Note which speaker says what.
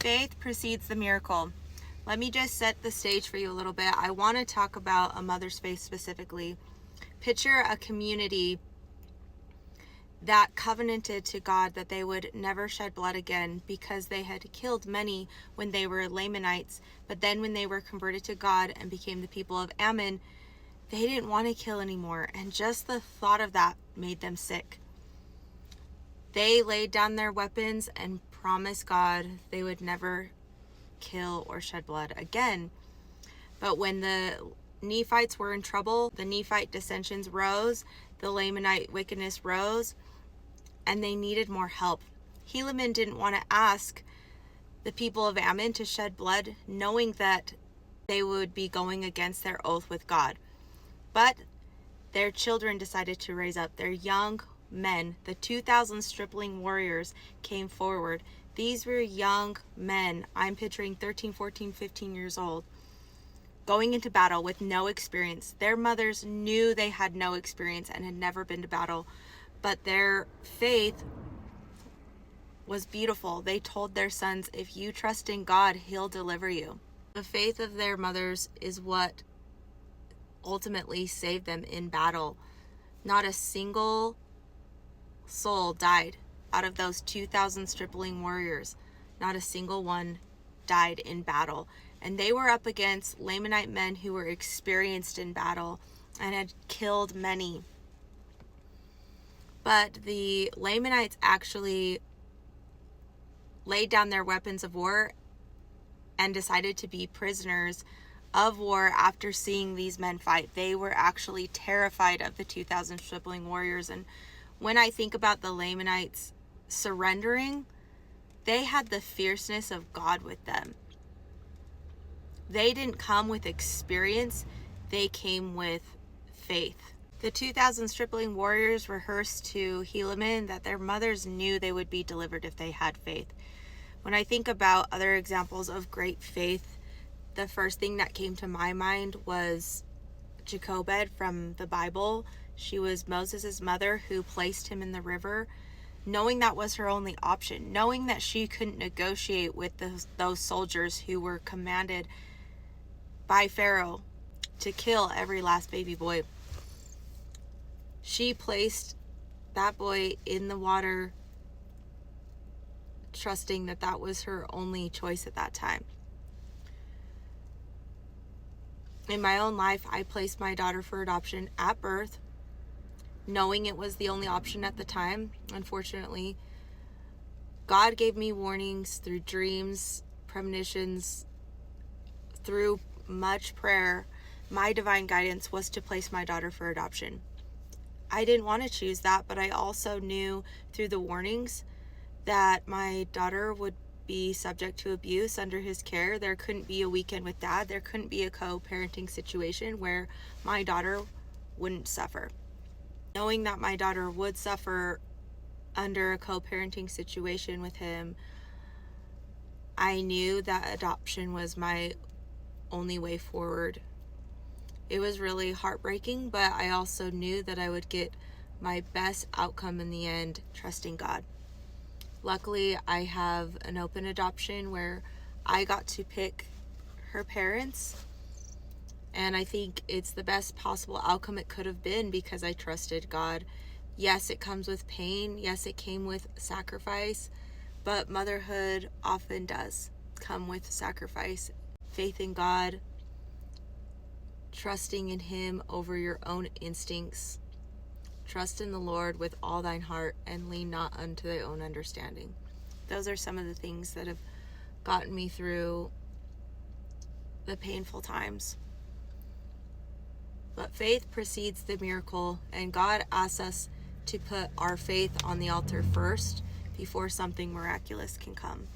Speaker 1: Faith precedes the miracle. Let me just set the stage for you a little bit. I want to talk about a mother's faith specifically. Picture a community that covenanted to God that they would never shed blood again because they had killed many when they were Lamanites. But then when they were converted to God and became the people of Ammon, they didn't want to kill anymore. And just the thought of that made them sick. They laid down their weapons and promised God they would never kill or shed blood again. But when the Nephites were in trouble, the Nephite dissensions rose, the Lamanite wickedness rose, and they needed more help. Helaman didn't want to ask the people of Ammon to shed blood, knowing that they would be going against their oath with God. But their children decided to raise up. Their young men, the 2,000 stripling warriors, came forward. These were young men. I'm picturing 13, 14, 15 years old, going into battle with no experience. Their mothers knew they had no experience and had never been to battle, but their faith was beautiful. They told their sons, if you trust in God, He'll deliver you. The faith of their mothers is what ultimately saved them in battle. Not a single soul died out of those 2,000 stripling warriors. Not a single one died in battle. And they were up against Lamanite men who were experienced in battle and had killed many. But the Lamanites actually laid down their weapons of war and decided to be prisoners of war after seeing these men fight. They were actually terrified of the 2,000 stripling warriors. And when I think about the Lamanites surrendering, they had the fierceness of God with them. They didn't come with experience, they came with faith. The 2,000 stripling warriors rehearsed to Helaman that their mothers knew they would be delivered if they had faith. When I think about other examples of great faith, the first thing that came to my mind was Jochebed from the Bible. She was Moses' mother who placed him in the river, knowing that was her only option, knowing that she couldn't negotiate with those soldiers who were commanded by Pharaoh to kill every last baby boy. She placed that boy in the water, trusting that that was her only choice at that time. In my own life, I placed my daughter for adoption at birth, knowing it was the only option at the time. Unfortunately, God gave me warnings through dreams, premonitions, through much prayer. My divine guidance was to place my daughter for adoption. I didn't want to choose that, but I also knew through the warnings that my daughter would be subject to abuse under his care. There couldn't be a weekend with dad. There couldn't be a co-parenting situation where my daughter wouldn't suffer. Knowing that my daughter would suffer under a co-parenting situation with him, I knew that adoption was my only way forward. It was really heartbreaking, but I also knew that I would get my best outcome in the end, trusting God. Luckily, I have an open adoption where I got to pick her parents, and I think it's the best possible outcome it could have been because I trusted God. Yes, it comes with pain. Yes, it came with sacrifice, but motherhood often does come with sacrifice. Faith in God, trusting in Him over your own instincts. Trust in the Lord with all thine heart and lean not unto thy own understanding. Those are some of the things that have gotten me through the painful times. But faith precedes the miracle, and God asks us to put our faith on the altar first before something miraculous can come.